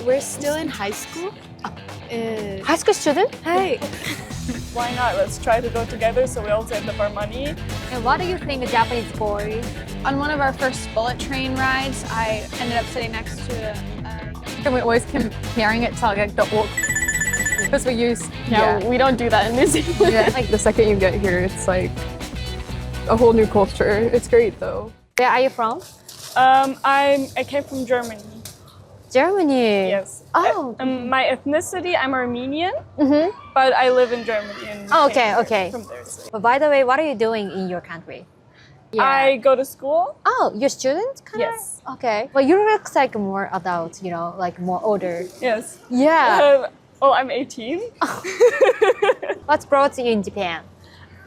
We're still in high school. High school student? Hi. Why not? Let's try to go together so we all save up our money. And what do you think a Japanese boy? On one of our first bullet train rides, I ended up sitting next to And we're always comparing it to like the orc. Because we use, we don't do that in New Zealand. Yeah, like the second you get here, it's like a whole new culture. It's great though. Where are you from? I came from Germany. Germany. Yes. Oh. My ethnicity, I'm Armenian, but I live in Germany. And Oh, came okay. From there. So. But by the way, what are you doing in your country? I go to school. Oh, you're a student? Kinda? Yes. Okay. Well, you look like more adult, you know, like more older. Yes. Yeah. Well, I'm 18. What brought you in Japan?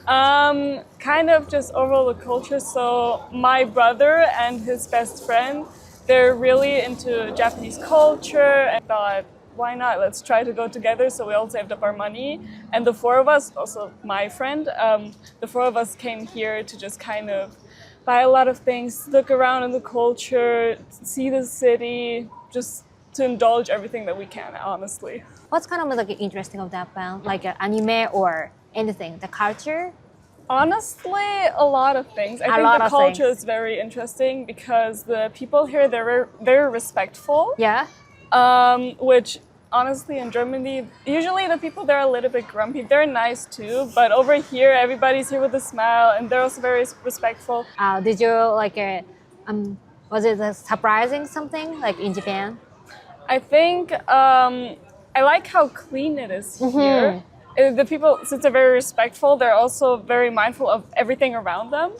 Kind of just overall the culture. So my brother and his best friend, they're really into Japanese culture, and thought, why not? Let's try to go together. So we all saved up our money. And the four of us, also my friend, the four of us came here to just kind of buy a lot of things, look around in the culture, see the city, just to indulge everything that we can, honestly. What's kind of like interesting of Japan? Like anime or anything? The culture? Honestly, a lot of things. I think the culture is very interesting because the people here, they're very respectful. Yeah. Which honestly in Germany, usually the people there are a little bit grumpy. They're nice too, but over here, everybody's here with a smile and they're also very respectful. Did you like, was it surprising something like in Japan? I think I like how clean it is here. The people, since they're very respectful, they're also very mindful of everything around them.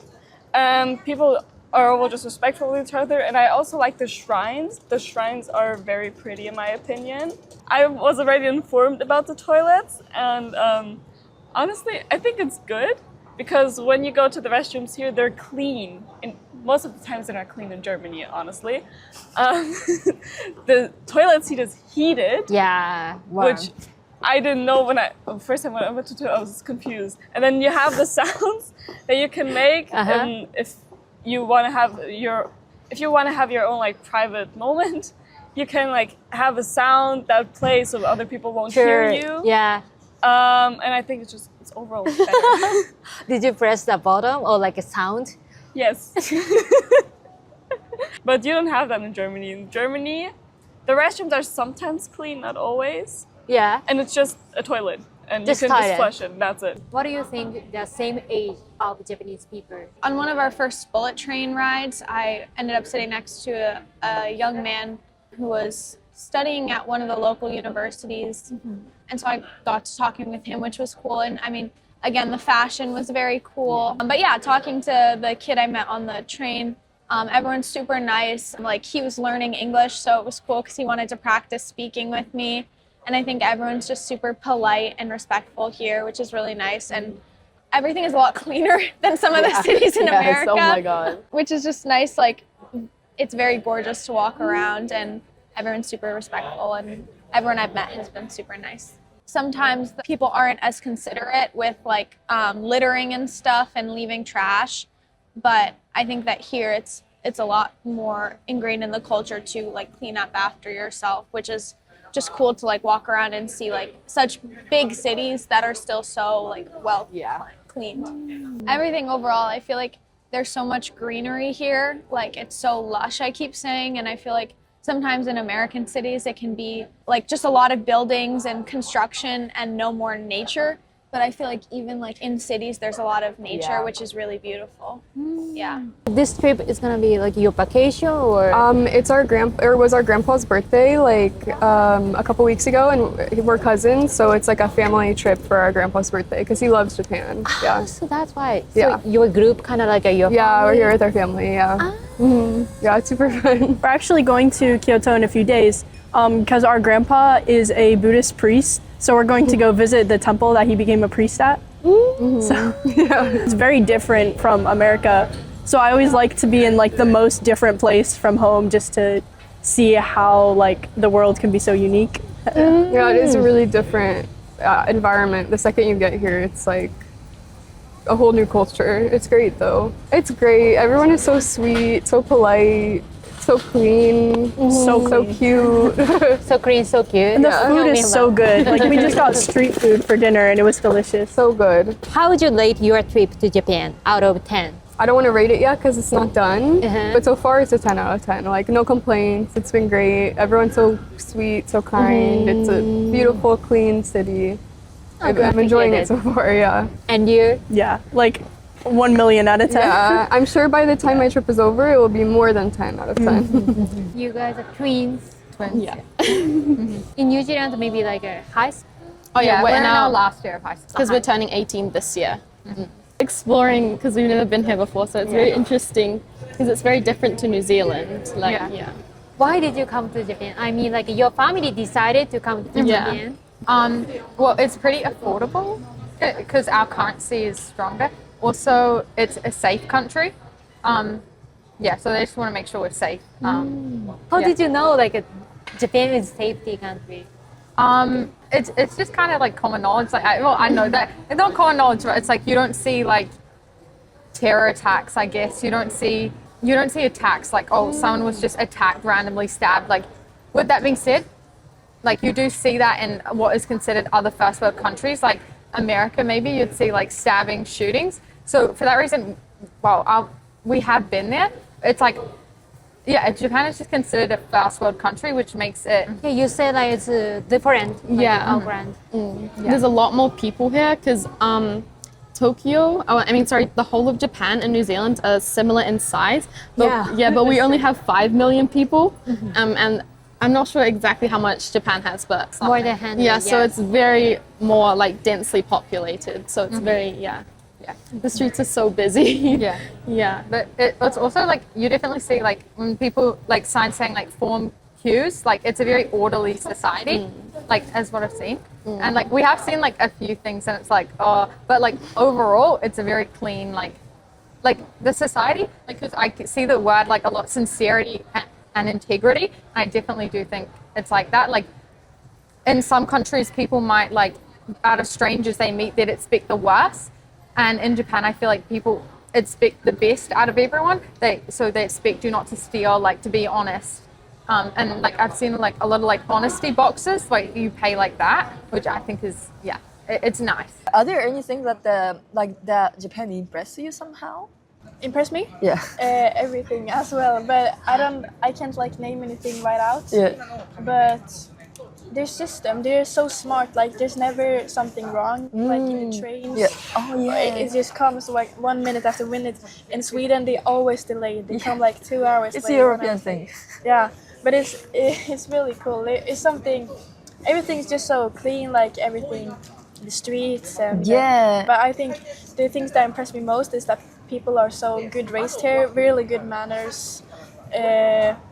People are all just respectful of each other, and I also like the shrines. The shrines are very pretty in my opinion. I was already informed about the toilets, and honestly, I think it's good because when you go to the restrooms here, they're clean. And most of the times they're not clean in Germany, honestly. The toilet seat is heated. Yeah. Wow. Which I didn't know first time when I went to do it, I was confused. And then you have the sounds that you can make, and if you want to have your own like private moment, you can like have a sound that plays so other people won't hear you. Yeah. And I think it's overall better. Did you press the bottom or like a sound? Yes. But you don't have that in Germany. In Germany, the restrooms are sometimes clean, not always. Yeah. And it's just a toilet. And Just you can toilet. just flush it, that's it. What do you think the same age of Japanese people? On one of our first bullet train rides, I ended up sitting next to a young man who was studying at one of the local universities. And so I got to talking with him, which was cool. And I mean, again, the fashion was very cool. But yeah, talking to the kid I met on the train, everyone's super nice. Like, he was learning English, so it was cool because he wanted to practice speaking with me. And I think everyone's just super polite and respectful here, which is really nice. And everything is a lot cleaner than some of the cities in America. Oh my God. Which is just nice. Like, it's very gorgeous to walk around, and everyone's super respectful, and everyone I've met has been super nice. Sometimes the people aren't as considerate with like littering and stuff and leaving trash, but I think that here it's a lot more ingrained in the culture to like clean up after yourself, which is just cool to like walk around and see like such big cities that are still so like well cleaned. Everything overall, I feel like there's so much greenery here. Like, it's so lush, I keep saying, and I feel like sometimes in American cities it can be like just a lot of buildings and construction and no more nature. But I feel like even like in cities there's a lot of nature, which is really beautiful. Yeah. This trip is gonna be like your vacation or? It's was our grandpa's birthday like a couple weeks ago, and we're cousins, so it's like a family trip for our grandpa's birthday because he loves Japan. Yeah. So that's why. Yeah. So your group kind of like your family? Yeah, we're here with our family. Yeah. Yeah, it's super fun. We're actually going to Kyoto in a few days because our grandpa is a Buddhist priest. So we're going to go visit the temple that he became a priest at. So it's very different from America. So I always like to be in like the most different place from home just to see how like the world can be so unique. Yeah, it is a really different environment. The second you get here, it's like a whole new culture. It's great though. It's great. Everyone is so sweet, so polite. so clean, so cute. So clean, so cute. And the Tell food me is so about- good. Like we just got street food for dinner and it was delicious. So good. How would you rate your trip to Japan out of 10? I don't want to rate it yet because it's not done. Uh-huh. But so far, it's a 10 out of 10. Like, no complaints. It's been great. Everyone's so sweet, so kind. It's a beautiful, clean city. I'm enjoying it so far, yeah. And you? Yeah, like 1 million out of 10. Yeah, I'm sure by the time my trip is over, it will be more than 10 out of 10. You guys are twins. Yeah. In New Zealand, maybe like a high school. Oh yeah, We're in our last year of high school. because we're turning 18 this year. Exploring because we've never been here before, so it's very interesting because it's very different to New Zealand. Like yeah. Why did you come to Japan? I mean, like your family decided to come to Yeah. Japan. Well, it's pretty affordable because our currency is stronger. Also, it's a safe country. Yeah, so they just want to make sure we're safe. How did you know like Japan is a safety country? It's just kind of like common knowledge. Like, I know that it's not common knowledge, but it's like you don't see like terror attacks. I guess you don't see attacks like someone was just attacked randomly, stabbed. Like, with that being said, like you do see that in what is considered other first world countries, like America. Maybe you'd see like stabbing, shootings. So for that reason, we have been there. It's like. Yeah, Japan is just considered a first world country, which makes it. Yeah, you said like it's different. Like, Yeah. our brand. There's a lot more people here because Tokyo, the whole of Japan and New Zealand are similar in size. But, but we only have 5 million people. And I'm not sure exactly how much Japan has, but More than 100. yeah, so yes. it's very more like densely populated. So it's very, yeah. The streets are so busy. Yeah. Yeah. But it's also like you definitely see like when people like signs saying like form cues, like it's a very orderly society, like as what I've seen. And like we have seen like a few things and it's like, but like overall it's a very clean, like the society, like because I see the word like a lot, sincerity and integrity. I definitely do think it's like that. Like in some countries people might like out of strangers they meet they'd expect the worst. And in Japan, I feel like people expect the best out of everyone. They expect you not to steal, like to be honest. And like I've seen like a lot of like honesty boxes, like you pay like that, which I think is it's nice. Are there anything that Japan impressed you somehow? Impress me? Yeah. Everything as well, but I can't like name anything right out. Yeah. But their system, they're so smart. Like there's never something wrong. Like in the trains. Yeah. Oh yeah. It just comes like 1 minute after minute. In Sweden, they always delay. They come like 2 hours. It's a late, European thing. Yeah, but it's really cool. It's something. Everything's just so clean. Like everything, the streets and. Yeah. But I think the things that impress me most is that people are so good raised here. Really good manners.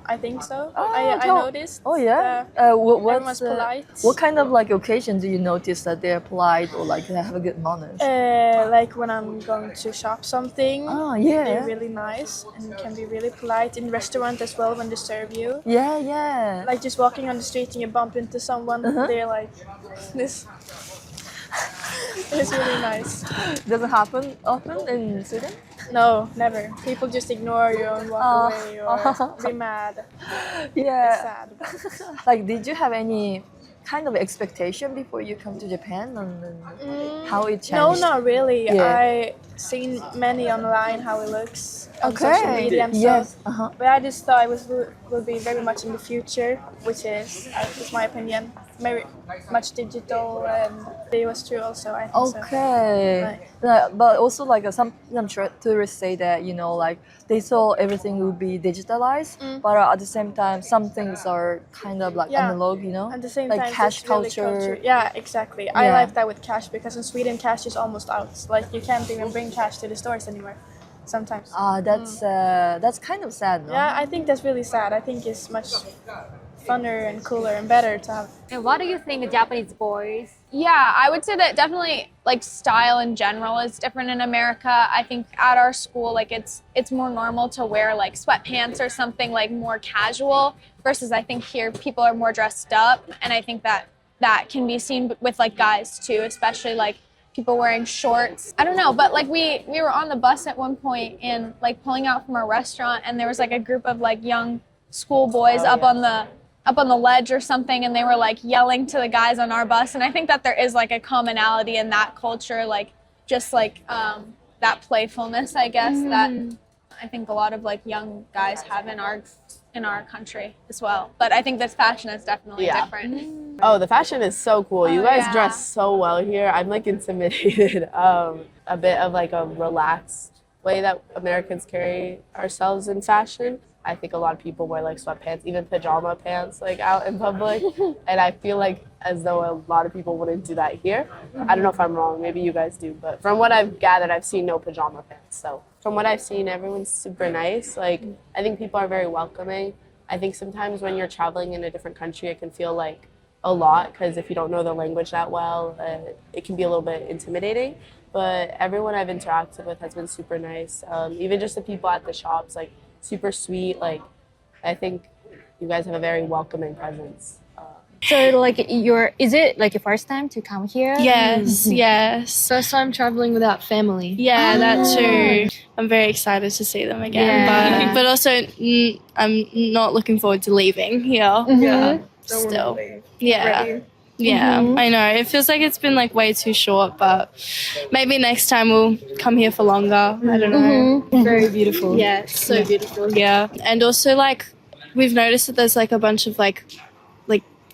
I think so. I noticed. Oh yeah. Everyone's polite. What kind of like occasion do you notice that they're polite or like they have a good manners? Like when I'm going to shop something. Oh yeah. They're really nice and can be really polite in restaurant as well when they serve you. Yeah, yeah. Like just walking on the street and you bump into someone, they're like this. It's really nice. Doesn't happen often in Sweden? No, never. People just ignore you and walk away or be mad. Yeah. It's sad. Like, did you have any kind of expectation before you come to Japan and how it No, changed? not really. Yeah. I seen many online how it looks on Okay. social media and Yes. stuff. But I just thought it would be very much in the future, which is my opinion, very much digital, and it was true also. I think so. Okay. But also like some tourists say that, you know, like they thought everything would be digitalized, but at the same time some things are kind of like Yeah. analog, you know? At the same like time, cash it's really culture. Yeah, exactly. I Yeah. like that with cash because in Sweden, cash is almost out. Like you can't even bring cash to the stores anymore. Sometimes. That's kind of sad, no? Yeah, I think that's really sad. I think it's much funner and cooler and better to have. And what do you think of Japanese boys? Yeah, I would say that definitely like style in general is different in America. I think at our school, like it's more normal to wear like sweatpants or something like more casual versus I think here people are more dressed up, and I think that can be seen with like guys too, especially like people wearing shorts. I don't know, but like we were on the bus at one point and like pulling out from a restaurant, and there was like a group of like young schoolboys up on the ledge or something, and they were like yelling to the guys on our bus. And I think that there is like a commonality in that culture, like just like that playfulness, I guess, that I think a lot of like young guys have in our country as well. But I think this fashion is definitely different. Oh, the fashion is so cool. You guys dress so well here. I'm like intimidated. A bit of like a relaxed way that Americans carry ourselves in fashion. I think a lot of people wear like sweatpants, even pajama pants, like out in public. And I feel like as though a lot of people wouldn't do that here. I don't know if I'm wrong, maybe you guys do, but from what I've gathered, I've seen no pajama pants. So from what I've seen, everyone's super nice. Like, I think people are very welcoming. I think sometimes when you're traveling in a different country, it can feel like a lot, because if you don't know the language that well, it can be a little bit intimidating. But everyone I've interacted with has been super nice. Even just the people at the shops, like, super sweet. Like, I think you guys have a very welcoming presence. So like is it like your first time to come here? Yes, yes. First time traveling without family. Yeah, that too. I'm very excited to see them again, but also I'm not looking forward to leaving here. Yeah. Still. Yeah. Yeah, I know. It feels like it's been like way too short, but maybe next time we'll come here for longer. I don't know. Very beautiful. Yeah, so beautiful. Yeah. And also like we've noticed that there's like a bunch of like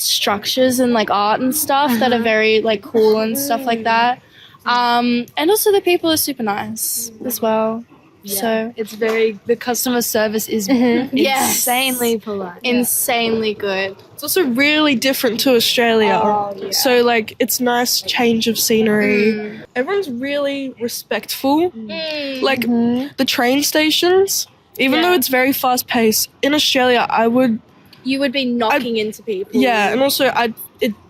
structures and like art and stuff that are very like cool and stuff like that. And also the people are super nice as well. Yeah. So it's the customer service is insanely polite. Insanely good. It's also really different to Australia. So like it's nice change of scenery. Everyone's really respectful. Like the train stations, even though it's very fast paced, in Australia You would be knocking into people. Yeah, and also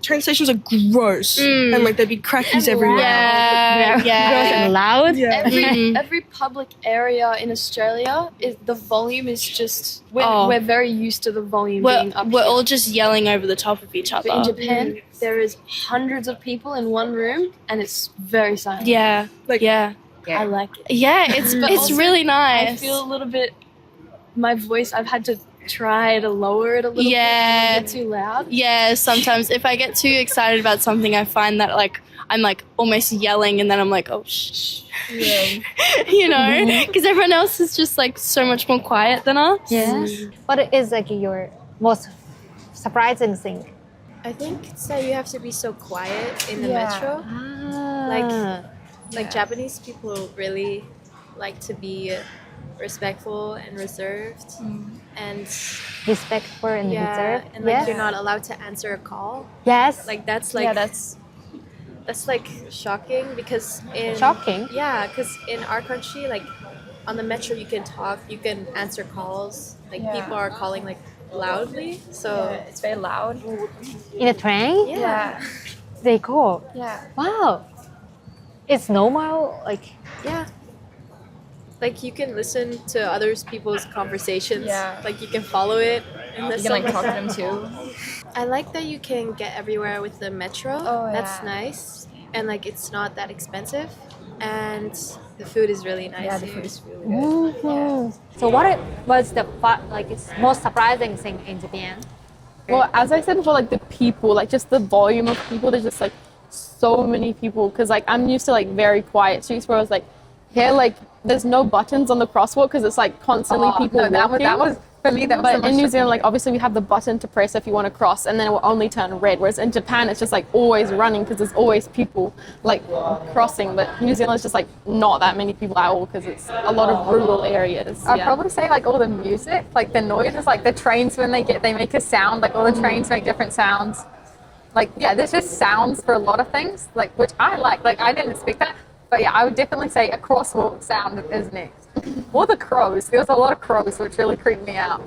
train stations are gross, and like there'd be crackies everywhere. Yeah. Gross and loud. Yeah. Every public area in Australia the volume is just we're very used to the volume being up. We're all just yelling over the top of each other. But in Japan, there is hundreds of people in one room, and it's very silent. Yeah, I like it. Yeah, it's also, really nice. I feel a little bit. My voice, I've had to try to lower it a little bit. Get too loud. Yeah, sometimes if I get too excited about something, I find that like I'm like almost yelling, and then I'm like, oh shh. Yeah. You know, because everyone else is just like so much more quiet than us. Yes. What is like your most surprising thing? I think it's that you have to be so quiet in the metro. Like Japanese people really like to be respectful and reserved and respectful and reserved, and like you're not allowed to answer a call. Yes, like that's like that's like shocking because because in our country, like on the metro you can talk, you can answer calls, like people are calling like loudly, so it's very loud in a train. They call. Wow, it's normal. Like you can listen to other people's conversations. Like you can follow it, and you can like talk to them too. I like that you can get everywhere with the metro. That's nice, and like it's not that expensive, and the food is really nice. The food is really good. So what was the most surprising thing in Japan? Well, as I said before, like the people, like just the volume of people. There's just like so many people, because like I'm used to like very quiet streets where I was like here, like there's no buttons on the crosswalk because it's like constantly people walking. That was for me. But in New Zealand, like obviously we have the button to press if you want to cross, and then it will only turn red. Whereas in Japan, it's just like always running because there's always people like crossing. But New Zealand is just like not that many people at all because it's a lot of rural areas. I'd probably say like all the music, like the noises, like the trains when they make a sound. Like all the trains make different sounds. Like there's just sounds for a lot of things, like which I like. Like I didn't expect that. But I would definitely say a crosswalk sound is next. Or the crows. There was a lot of crows, which really creeped me out.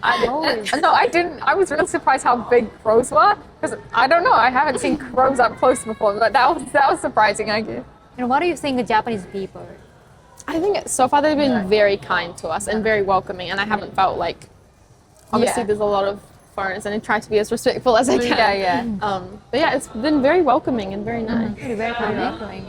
I didn't. I was really surprised how big crows were, because I don't know. I haven't seen crows up close before, but that was surprising, I guess. And what do you think of Japanese people? I think so far they've been very kind to us and very welcoming, and I haven't felt like. Obviously, there's a lot of foreigners, and I try to be as respectful as I can. But it's been very welcoming and very nice. Very welcoming,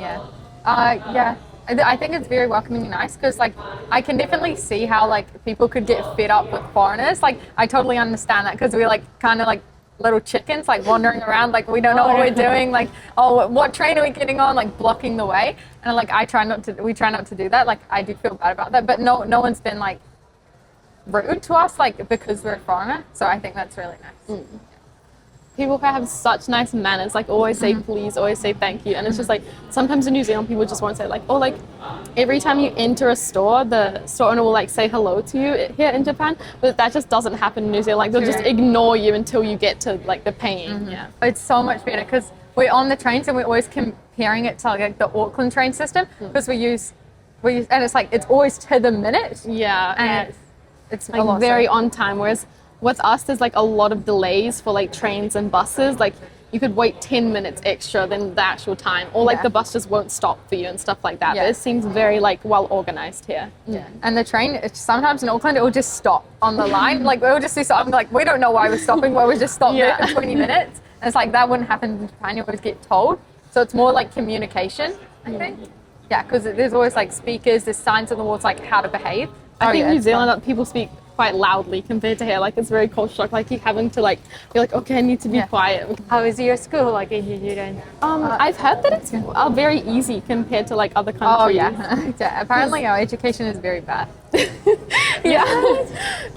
I think it's very welcoming and nice because like I can definitely see how like people could get fed up with foreigners. Like I totally understand that because we're like kind of like little chickens like wandering around, like we don't know what we're doing, like oh what train are we getting on, like blocking the way. And like we try not to do that. Like I do feel bad about that, but no one's been like rude to us like because we're a foreigner, so I think that's really nice. People who have such nice manners, like always say please, always say thank you, and it's just like sometimes in New Zealand people just won't say like, oh, like every time you enter a store, the store owner will like say hello to you here in Japan, but that just doesn't happen in New Zealand. Like they'll just ignore you until you get to like the paying. Yeah, it's so much better because we're on the trains and we're always comparing it to like the Auckland train system because we use and it's like it's always to the minute. Yeah, and it's like very on time, whereas with us, there's like a lot of delays for like trains and buses. Like you could wait 10 minutes extra than the actual time, or like the bus just won't stop for you and stuff like that. But it seems very like well organized here. Yeah, and the train, sometimes in Auckland, it will just stop on the line. Like we'll just do something like we don't know why we're stopping. We'll just stop there for 20 minutes. And it's like that wouldn't happen in Japan. You always get told. So it's more like communication, I think. Yeah, because there's always like speakers, there's signs on the walls like how to behave. I think New Zealand people speak quite loudly compared to here. Like it's very culture shock. Like you having to like be like, okay, I need to be quiet. How is your school like in New Zealand? I've heard that it's very easy compared to like other countries. Oh yeah. Apparently our education is very bad. Yeah.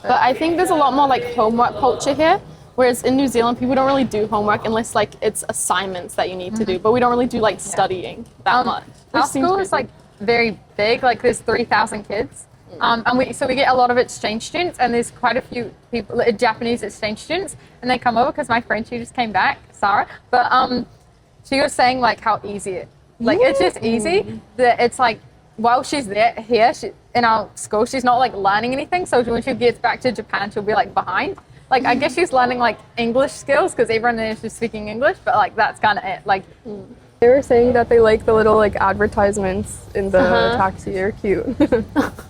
But I think there's a lot more like homework culture here. Whereas in New Zealand, people don't really do homework unless like it's assignments that you need to do. But we don't really do like studying that much. Our school is like very big. Like there's 3,000 kids. And we get a lot of exchange students, and there's quite a few people, Japanese exchange students, and they come over because my friend, she just came back, Sarah, but she was saying like how easy it's just easy that it's like while she's here in our school, she's not like learning anything. So when she gets back to Japan, she'll be like behind. Like I guess she's learning like English skills because everyone there is just speaking English, but like that's kind of it. Like. They were saying that they like the little like advertisements in the taxi. They're cute.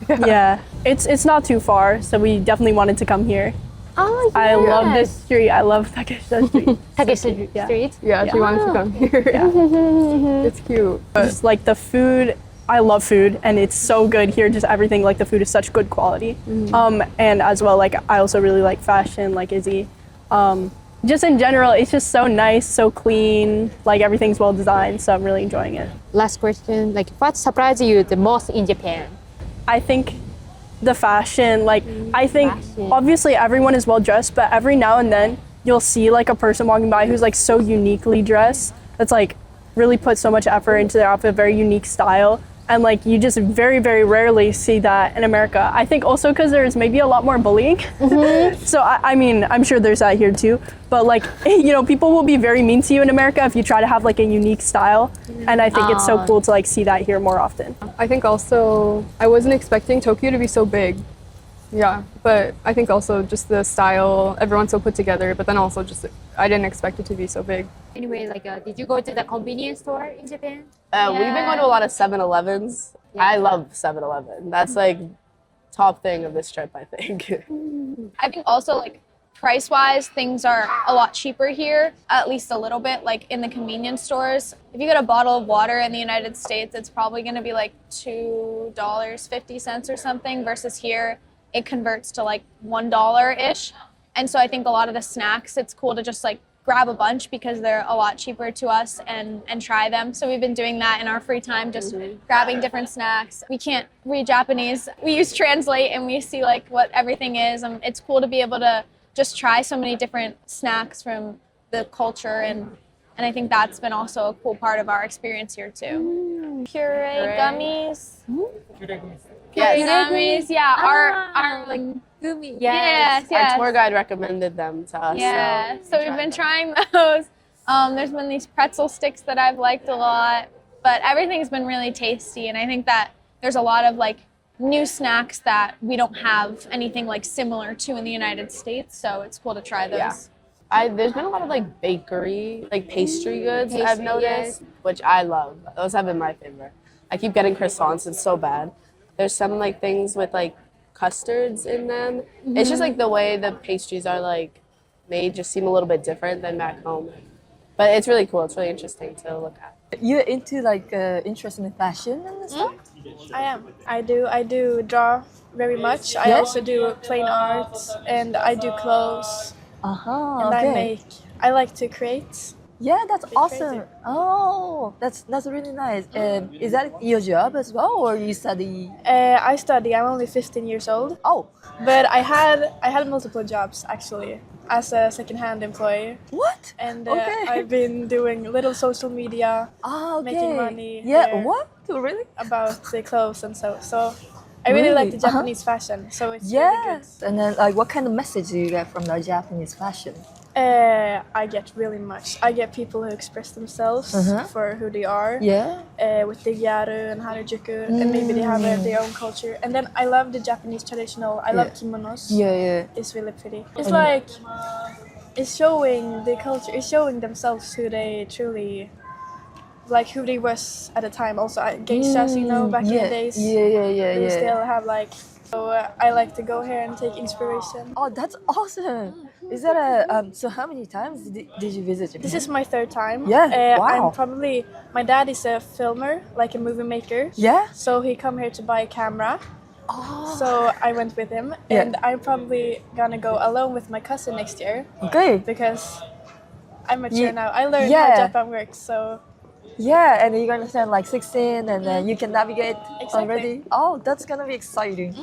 Yeah, it's not too far, so we definitely wanted to come here. Oh, yes. I love this street. I love Takeshita Street. Takeshita Street? Yeah, she wanted to come here. Yeah. It's cute. Just like the food, I love food, and it's so good here. Just everything, like the food is such good quality. And as well, like I also really like fashion, like Izzy. Just in general, it's just so nice, so clean, like everything's well designed, so I'm really enjoying it. Last question, like what surprised you the most in Japan? I think the fashion, like I think obviously everyone is well dressed, but every now and then you'll see like a person walking by who's like so uniquely dressed, that's like really put so much effort into their outfit, very unique style. And like you just very, very rarely see that in America. I think also because there's maybe a lot more bullying. So I mean, I'm sure there's that here too. But like, you know, people will be very mean to you in America if you try to have like a unique style. And I think it's so cool to like see that here more often. I think also, I wasn't expecting Tokyo to be so big. Yeah, but I think also just the style, everyone's so put together, but then also just, I didn't expect it to be so big. Anyway, like did you go to the convenience store in Japan? We've been going to a lot of 7-Elevens. Yeah. I love 7-Eleven. That's like top thing of this trip, I think. I think also like price-wise, things are a lot cheaper here, at least a little bit, like in the convenience stores. If you get a bottle of water in the United States, it's probably gonna be like $2.50 or something, versus here, it converts to like $1-ish. And so I think a lot of the snacks, it's cool to just like grab a bunch because they're a lot cheaper to us and try them. So we've been doing that in our free time, just grabbing different snacks. We can't read Japanese. We use Translate and we see like what everything is. And it's cool to be able to just try so many different snacks from the culture. And I think that's been also a cool part of our experience here too. Puree gummies. Gummies, yeah. Our like gummy. Yes. Our tour guide recommended them to us. Yeah. So we've been trying those. There's been these pretzel sticks that I've liked a lot, but everything's been really tasty. And I think that there's a lot of like new snacks that we don't have anything like similar to in the United States. So it's cool to try those. Yeah. There's been a lot of like bakery, like pastry goods I've noticed, which I love. Those have been my favorite. I keep getting croissants. It's so bad. There's some like things with like custards in them. It's just like the way the pastries are like made just seem a little bit different than back home. But it's really cool. It's really interesting to look at. You're into like interest in fashion and stuff? I am. I do draw very much. I also do plain art and I do clothes. And I like to create. Yeah, that's awesome. Oh, that's really nice. Is that your job as well, or you study? I study. I'm only 15 years old. Oh, but I had multiple jobs actually as a second-hand employee. What? And I've been doing little social media, making money. Yeah, what? Really? About the clothes and so. I really like the Japanese fashion, so it's really good. And then, like, what kind of message do you get from the Japanese fashion? I get really much. I get people who express themselves for who they are. Yeah. With the gyaru and harajuku, and maybe they have their own culture. And then I love the Japanese traditional. I love kimonos. Yeah. It's really pretty. It's like it's showing the culture. It's showing themselves who they truly. Like who they was at the time. Also, geishas, you know, back in the days. Yeah. They still have like. So I like to go here and take inspiration. Oh, that's awesome! Is that so? How many times did you visit Japan? This is my third time. Yeah. Wow. My dad is a filmer, like a movie maker. Yeah. So he come here to buy a camera. Oh. So I went with him, and I'm probably gonna go alone with my cousin next year. Okay. Because I'm mature now. I learned how Japan works, so. Yeah, and you're gonna turn like 16 and then you can navigate already. Oh, that's gonna be exciting.